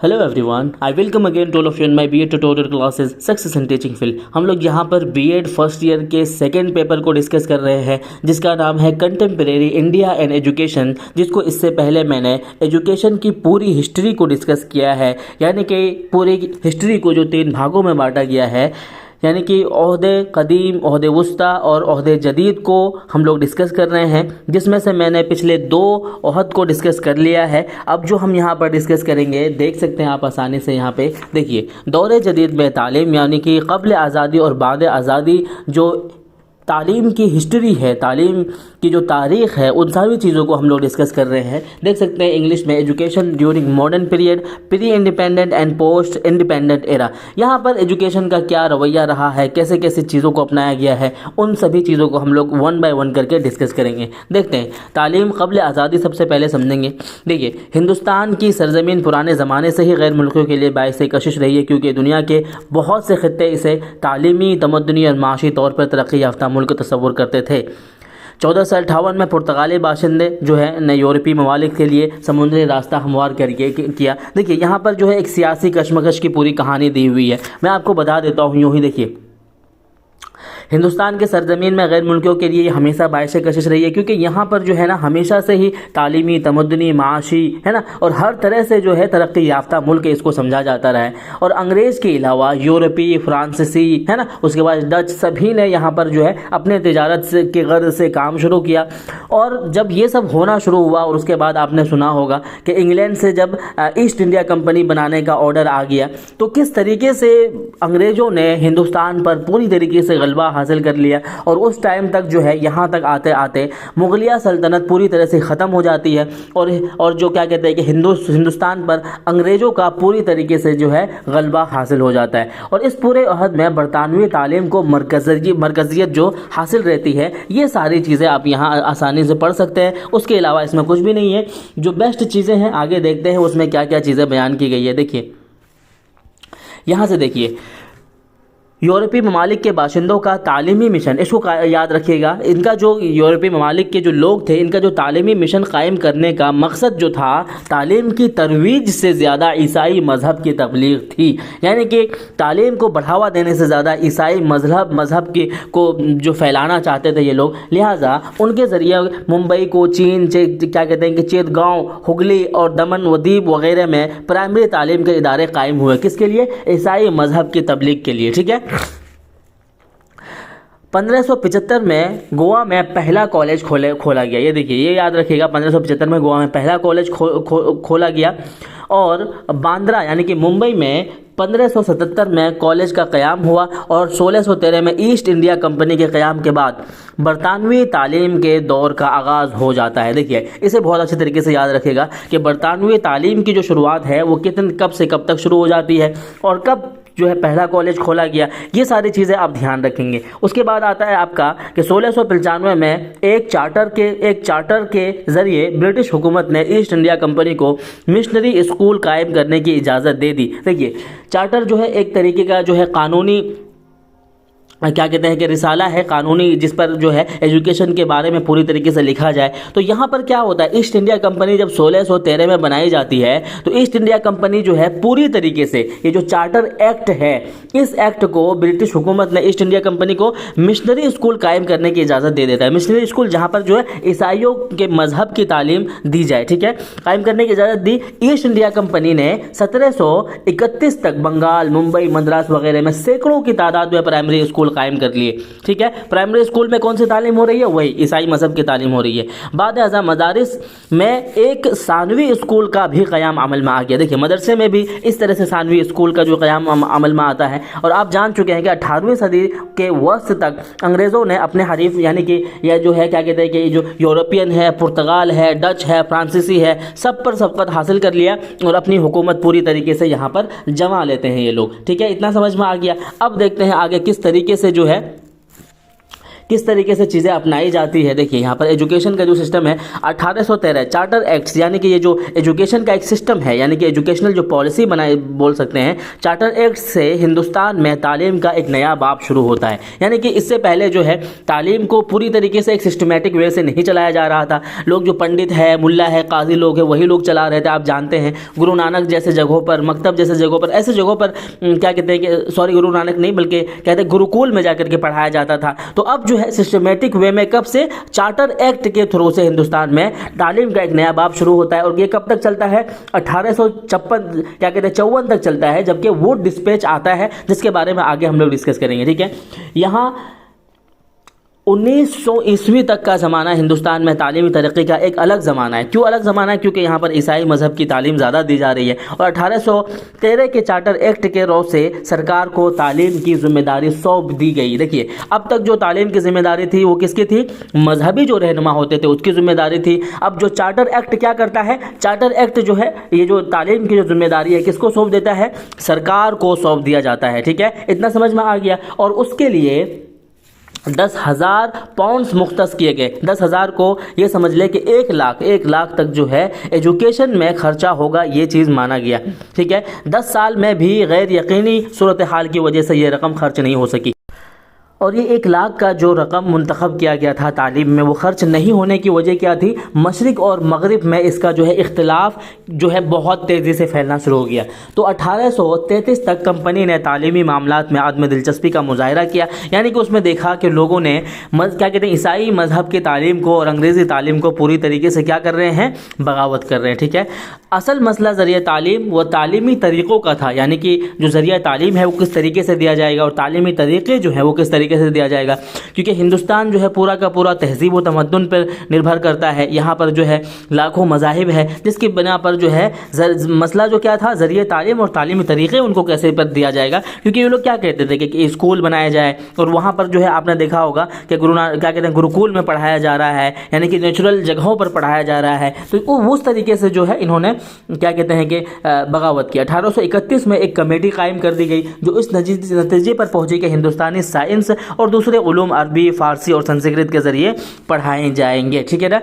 Hello everyone, I welcome again to all of you in my BEd tutorial classes success in teaching field. हम लोग यहाँ पर BEd first year के second paper को discuss कर रहे हैं जिसका नाम है कंटेम्प्रेरी इंडिया एंड एजुकेशन, जिसको इससे पहले मैंने एजुकेशन की पूरी हिस्ट्री को डिस्कस किया है। यानी कि पूरी हिस्ट्री को जो 3 भागों में बांटा गया है, यानी कि ओहदे कदीम, ओहदे वस्ता और ओहदे जदीद को हम लोग डिस्कस कर रहे हैं, जिसमें से मैंने पिछले 2 ओहद को डिस्कस कर लिया है। अब जो हम यहाँ पर डिस्कस करेंगे, देख सकते हैं आप आसानी से यहाँ पे देखिए, दौरे जदीद में तालीम यानी कि क़ब्ल आज़ादी और बाद आज़ादी जो तालीम की हिस्ट्री है, तालीम की जो तारीख़ है, उन सारी चीज़ों को हम लोग डिस्कस कर रहे हैं। देख सकते हैं इंग्लिश में education during modern period, pre independent and post independent era. यहाँ पर एजुकेशन का क्या रवैया रहा है, कैसे कैसे चीज़ों को अपनाया गया है, उन सभी चीज़ों को हम लोग 1 बाय 1 करके डिस्कस करेंगे। देखते हैं तालीम क़ब्ल आज़ादी सबसे पहले समझेंगे। देखिए, हिंदुस्तान की सरज़मीन पुराने ज़माने से ही गैर मुल्कों के लिए बाइस कशिश रही है, क्योंकि दुनिया के बहुत से ख़ित्ते इसे तालीमी, तमद्दुनी और माशी तौर पर तरक्की याफ्ता मुल्क तस्वुर करते थे। 1458 में पुर्तगाली बाशिंदे जो है ने यूरोपीय ममालिक के लिए समुद्री रास्ता हमवार करके किया। देखिए, यहाँ पर जो है एक सियासी कशमकश की पूरी कहानी दी हुई है। मैं आपको बता देता हूँ यूँ ही। देखिए, हिंदुस्तान के सरजमीन में गैर मुल्कियों के लिए हमेशा बाइश कशिश रही है, क्योंकि यहाँ पर जो है ना हमेशा से ही तालीमी, तमद्दुनी, माशी है ना, और हर तरह से जो है तरक्की याफ्ता मुल्क इसको समझा जाता रहा है। और अंग्रेज़ के अलावा यूरोपीय, फ्रांसीसी है ना, उसके बाद डच, सभी ने यहाँ पर जो है अपने तिजारत से के गर्ज से काम शुरू किया। और जब ये सब होना शुरू हुआ, और उसके बाद आपने सुना होगा कि इंग्लैंड से जब ईस्ट इंडिया कंपनी बनाने का ऑर्डर आ गया, तो किस तरीके से अंग्रेज़ों ने हिंदुस्तान पर पूरी तरीके से गलबा हासिल कर लिया। और उस टाइम तक जो है यहाँ तक आते आते मुगलिया सल्तनत पूरी तरह से ख़त्म हो जाती है, और जो क्या कहते हैं कि हिंदुस्तान पर अंग्रेज़ों का पूरी तरीके से जो है गलबा हासिल हो जाता है। और इस पूरे अहद में बरतानवी तालीम को मरकज़ियत जो हासिल रहती है, ये सारी चीज़ें आप यहाँ आसानी से पढ़ सकते हैं। उसके अलावा इसमें कुछ भी नहीं है। जो बेस्ट चीज़ें हैं आगे देखते हैं उसमें क्या क्या चीज़ें बयान की गई है। देखिए, यहाँ से देखिए, यूरोपीय ममालिक के बाशिंदों का तालीमी मिशन, इसको याद रखिएगा। इनका जो यूरोपीय ममालिक के जो लोग थे, इनका जो तालीमी मिशन कायम करने का मकसद जो था, तालीम की तरवीज से ज़्यादा ईसाई मज़हब की तबलीग थी। यानी कि तालीम को बढ़ावा देने से ज़्यादा ईसाई मज़हब को जो फैलाना चाहते थे ये लोग, लिहाजा उनके ज़रिए मुंबई को चीन क्या कहते हैं कि चेतगांव, हुगली और दमन व दीव वगैरह में प्राइमरी तालीम के इदारे कायम हुए। किसके लिए? ईसाई मज़हब की तबलीग के लिए। ठीक है। 1575 में गोवा में पहला कॉलेज खोला गया। ये देखिए, ये याद रखिएगा, 1575 में गोवा में पहला कॉलेज खोला गया। और बांद्रा यानी कि मुंबई में 1577 में कॉलेज का क़याम हुआ। और 1613 में ईस्ट इंडिया कंपनी के क़याम के बाद बरतानवी तालीम के दौर का आगाज़ हो जाता है। देखिए, इसे बहुत अच्छे तरीके से याद रखेगा कि बरतानवी तालीम की जो शुरुआत है वो कब से कब तक शुरू हो जाती है, और कब जो है पहला कॉलेज खोला गया। ये सारी चीज़ें आप ध्यान रखेंगे। उसके बाद आता है आपका कि 1695 में एक चार्टर के ज़रिए ब्रिटिश हुकूमत ने ईस्ट इंडिया कंपनी को मिशनरी स्कूल कायम करने की इजाज़त दे दी। देखिए, चार्टर जो है एक तरीके का जो है कानूनी क्या कहते हैं कि रिसाला है, कानूनी, जिस पर जो है एजुकेशन के बारे में पूरी तरीके से लिखा जाए। तो यहाँ पर क्या होता है, ईस्ट इंडिया कंपनी जब 1613 में बनाई जाती है, तो ईस्ट इंडिया कंपनी जो है पूरी तरीके से ये जो चार्टर एक्ट है, इस एक्ट को ब्रिटिश हुकूमत ने ईस्ट इंडिया कंपनी को मिशनरी स्कूल कायम करने की इजाज़त दे देता है। मिशनरी स्कूल जहाँ पर जो है ईसाइयों के मजहब की तालीम दी जाए, ठीक है, कायम करने की इजाज़त दी। ईस्ट इंडिया कंपनी ने 1731 तक बंगाल, मुंबई, मद्रास वगैरह में सैकड़ों की तादाद में प्राइमरी स्कूल कायम कर लिए। ठीक है। प्राइमरी स्कूल में कौन सी तालीम हो रही है? वही ईसाई मजहब की तालीम हो रही है। बाद अज़ा मदारिस में एक सानवी स्कूल का भी क़याम अमल में आ गया। देखिए, मदरसे में भी इस तरह से सानवी स्कूल का जो क़याम अमल में आता है। और आप जान चुके हैं कि 18वीं सदी के वस्त तक अंग्रेज़ों ने अपने हरीफ, यानी कि यह जो है क्या कहते हैं कि जो यूरोपियन है, पुर्तगाल है, डच है, फ्रांसीसी है, सब पर सबकत हासिल कर लिया और अपनी हुकूमत पूरी तरीके से यहाँ पर जमा लेते हैं ये लोग। ठीक है, इतना समझ में आ गया। अब देखते हैं आगे किस तरीके से जो है किस तरीके से चीज़ें अपनाई जाती है। देखिए यहाँ पर एजुकेशन का जो सिस्टम है 1813 चार्टर एक्ट्स, यानी कि ये जो एजुकेशन का एक सिस्टम है, यानी कि एजुकेशनल जो पॉलिसी बनाई बोल सकते हैं, चार्टर एक्ट से हिंदुस्तान में तालीम का एक नया बाब शुरू होता है। यानी कि इससे पहले जो है तालीम को पूरी तरीके से एक सिस्टमेटिक वे से नहीं चलाया जा रहा था। लोग जो पंडित है, मुल्ला है, काजी लोग हैं, वही लोग चला रहे थे। आप जानते हैं गुरु नानक जैसे जगहों पर, मकतब जैसे जगहों पर, ऐसे जगहों पर क्या कहते हैं कि सॉरी गुरु नानक नहीं बल्कि कहते हैं गुरुकुल में जाकर के पढ़ाया जाता था। तो अब जो है सिस्टमेटिक वे में कब से चार्टर एक्ट के थ्रू से हिंदुस्तान में तालीम का एक नया बाब शुरू होता है। और ये कब तक चलता है? 1856 क्या कहते हैं 54 तक चलता है, जबकि वोट डिस्पैच आता है, जिसके बारे में आगे हम लोग डिस्कस करेंगे। ठीक है, यहाँ 1900 ईस्वी तक का ज़माना हिंदुस्तान में तालीमी तरक्की का एक अलग ज़माना है। क्यों अलग ज़माना है? क्योंकि यहाँ पर ईसाई मज़हब की तालीम ज़्यादा दी जा रही है। और 1813 के चार्टर एक्ट के रोज़ से सरकार को तालीम की जिम्मेदारी सौंप दी गई। देखिए अब तक जो तालीम की जिम्मेदारी थी वो किसकी थी? मजहबी जो रहनुमा होते थे उसकी जिम्मेदारी थी। अब जो चार्टर एक्ट क्या करता है? चार्टर एक्ट जो है ये जो तालीम की जो जिम्मेदारी है किसको सौंप देता है? सरकार को सौंप दिया जाता है। ठीक है, इतना समझ में आ गया। और उसके लिए 10,000 पाउंड्स मुख्तस किए गए। 10,000 को ये समझ ले कि 1 लाख तक जो है एजुकेशन में खर्चा होगा, ये चीज़ माना गया। ठीक है, 10 साल में भी गैर यकीनी सूरत हाल की वजह से ये रकम खर्च नहीं हो सकी। और ये 1 लाख का जो रकम मुंतखब किया गया था तालीम में, वो खर्च नहीं होने की वजह क्या थी? मशरिक़ और मगरिब में इसका जो है इख्तिलाफ जो है बहुत तेज़ी से फैलना शुरू हो गया। तो 1833 तक कंपनी ने तालीमी मामलात में आदम दिलचस्पी का मुजाहरा किया। यानी कि उसमें देखा कि लोगों ने क्या कहते हैं ईसाई मज़हब की तालीम को और अंग्रेज़ी तालीम को पूरी तरीके से क्या कर रहे हैं? बगावत कर रहे हैं। ठीक है, असल मसला ज़रिया तालीम व तालीमी तरीक़ों का था। यानी कि जो ज़रिया तालीम है वो किस तरीके से दिया जाएगा और तालीमी तरीक़े जो है वो किस तरीके से दिया जाएगा। क्योंकि हिंदुस्तान जो है पूरा का पूरा तहज़ीब व तमद्दुन पर निर्भर करता है। यहाँ पर जो है लाखों मज़ाहिब है, जिसकी बिना पर जो है मसला जो क्या था? ज़रिए तालीम और तालीमी तरीक़े उनको कैसे पर दिया जाएगा। क्योंकि ये लोग क्या कहते थे कि स्कूल बनाया जाए और वहाँ पर जो है आपने देखा होगा कि क्या कहते हैं गुरुकुल में पढ़ाया जा रहा है, यानी कि नेचुरल जगहों पर पढ़ाया जा रहा है। तो उस तरीके से जो है इन्होंने क्या कहते हैं कि बगावत की। 1831 में एक कमेटी कायम कर दी गई जो इस नतीजे पर पहुंची कि हिंदुस्तानी साइंस और दूसरे उलूम अरबी, फ़ारसी और संस्कृत के ज़रिए पढ़ाए जाएंगे। ठीक है ना,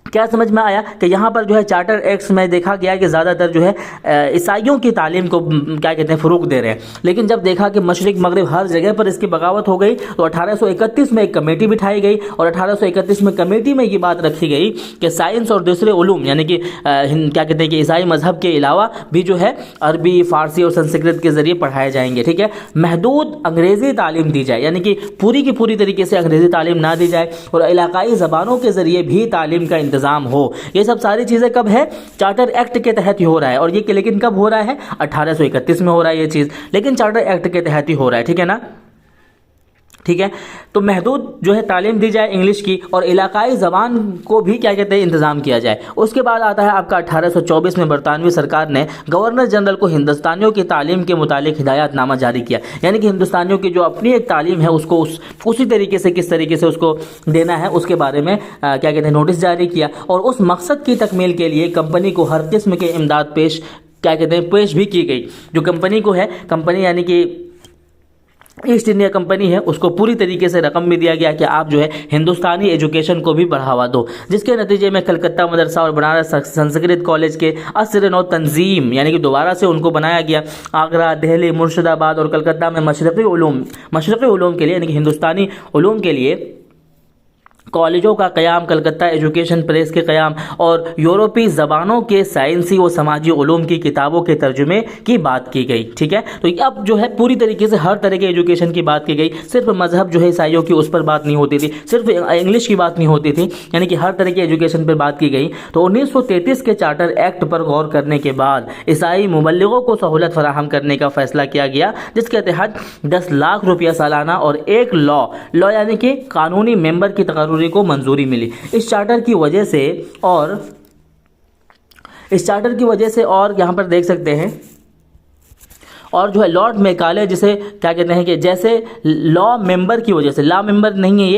क्या समझ में आया कि यहाँ पर जो है चार्टर एक्ट्स में देखा गया कि ज़्यादातर जो है ईसाइयों की तालीम को क्या कहते हैं फ़रोग़ दे रहे हैं। लेकिन जब देखा कि मशरिक़ मगरिब हर जगह पर इसकी बगावत हो गई तो 1831 में एक कमेटी बिठाई गई और 1831 में कमेटी में ये बात रखी गई कि साइंस और दूसरे उलूम यानी कि क्या कहते हैं कि ईसाई मज़हब के अलावा भी जो है अरबी, फ़ारसी और संस्कृत के ज़रिए पढ़ाए जाएंगे। ठीक है, महदूद अंग्रेज़ी तालीम दी जाए, यानी कि पूरी की पूरी तरीके से अंग्रेज़ी तालीम ना दी जाए और इलाकाई ज़बानों के ज़रिए भी तालीम का इंतज़ाम हो। ये सब सारी चीज़ें कब है? चार्टर एक्ट के तहत ही हो रहा है। और ये लेकिन कब हो रहा है? 1831 में हो रहा है ये चीज़, लेकिन चार्टर एक्ट के तहत ही हो रहा है। ठीक है ना, ठीक है। तो महदूद जो है तालीम दी जाए इंग्लिश की और इलाकाई ज़बान को भी क्या कहते हैं इंतज़ाम किया जाए। उसके बाद आता है आपका 1824 में बरतानवी सरकार ने गवर्नर जनरल को हिंदुस्तानियों की तालीम के मुतालिक हिदायतनामा जारी किया। यानी कि हिंदुस्तानियों की जो अपनी एक तालीम है उसको उसी तरीके से किस तरीके से उसको देना है उसके बारे में क्या कहते हैं नोटिस जारी किया। और उस मकसद की तकमील के लिए कंपनी को हर किस्म के इमदाद पेश भी की गई। जो कंपनी को है, कंपनी यानी कि ईस्ट इंडिया कंपनी है, उसको पूरी तरीके से रकम भी दिया गया कि आप जो है हिंदुस्तानी एजुकेशन को भी बढ़ावा दो। जिसके नतीजे में कलकत्ता मदरसा और बनारस संस्कृत कॉलेज के असर नौ तंजीम यानी कि दोबारा से उनको बनाया गया। आगरा, दिल्ली, मुर्शिदाबाद और कलकत्ता में मशरक़ी उलूम के लिए यानी कि हिंदुस्तानी उलूम के लिए कॉलेजों का क़याम, कलकत्ता एजुकेशन प्रेस के क़याम और यूरोपीय ज़बानों के साइंसी व समाजी उलूम की किताबों के तर्जुमे की बात की गई। ठीक है, तो अब जो है पूरी तरीके से हर तरह के एजुकेशन की बात की गई। सिर्फ मज़हब जो है ईसाइयों की उस पर बात नहीं होती थी, सिर्फ इंग्लिश की बात नहीं होती थी, यानी कि हर तरह के एजुकेशन पर बात की गई। तो 1933 के चार्टर एक्ट पर गौर करने के बाद ईसाई मुबल्लिगों को सहूलत फराहम करने का फैसला किया गया, जिसके तहत 10 लाख रुपया सालाना और एक लॉ यानी कि कानूनी मेंबर की तकर्री को मंजूरी मिली। इस चार्टर की वजह से और यहां पर देख सकते हैं और जो है लॉर्ड मैकाले जिसे क्या कहते हैं कि जैसे लॉ मेंबर की वजह से, लॉ मेंबर नहीं है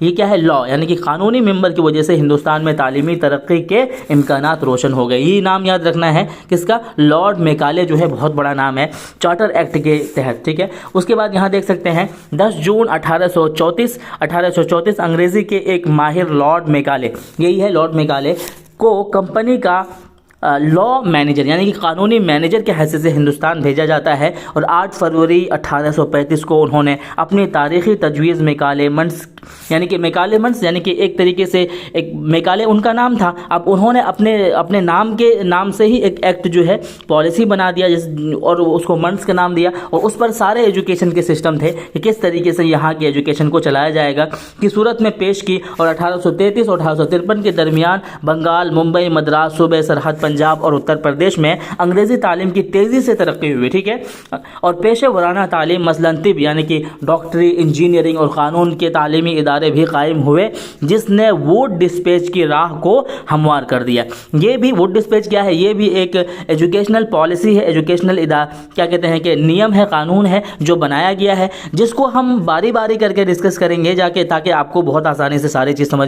ये क्या है, लॉ यानी कि कानूनी मेंबर की वजह से हिंदुस्तान में तालीमी तरक्की के इम्कानात रोशन हो गए। ये नाम याद रखना है किसका, लॉर्ड मैकाले जो है बहुत बड़ा नाम है चार्टर एक्ट के तहत, ठीक है। उसके बाद यहाँ देख सकते हैं 10 जून 1834 अंग्रेजी के एक माहिर लॉर्ड मैकाले, यही है लॉर्ड मैकाले, को कंपनी का लॉ मैनेजर यानी कि कानूनी मैनेजर के हैसियत से हिंदुस्तान भेजा जाता है। और 8 फरवरी 1835 को उन्होंने अपनी तारीख़ी तजवीज़ मैकालेमंड्स यानी कि मैकालेमंड्स यानी कि एक तरीके से एक मैकाले उनका नाम था, अब उन्होंने अपने नाम के नाम से ही एक एक्ट जो है पॉलिसी बना दिया और उसको मंड्स का नाम दिया, और उस पर सारे एजुकेशन के सिस्टम थे कि किस तरीके से यहाँ की एजुकेशन को चलाया जाएगा की सूरत में पेश की। और 1833 और 1853 के दरमियान बंगाल, मुंबई, मद्रास, सूबे सरहद, पंजाब और उत्तर प्रदेश में अंग्रेज़ी तालीम की तेज़ी से तरक्की हुई, ठीक है। और पेशे वराना तालीम मसलन तिब यानी कि डॉक्टरी, इंजीनियरिंग और क़ानून के तालीमी इदारे भी कायम हुए, जिसने वुड डिस्पैच की राह को हमवार कर दिया। ये भी वुड डिस्पैच क्या है, ये भी एक एजुकेशनल पॉलिसी है, एजुकेशनल क्या कहते हैं कि नियम है, कानून है जो बनाया गया है, जिसको हम बारी बारी करके डिस्कस करेंगे जाके, ताकि आपको बहुत आसानी से सारी चीज़ समझ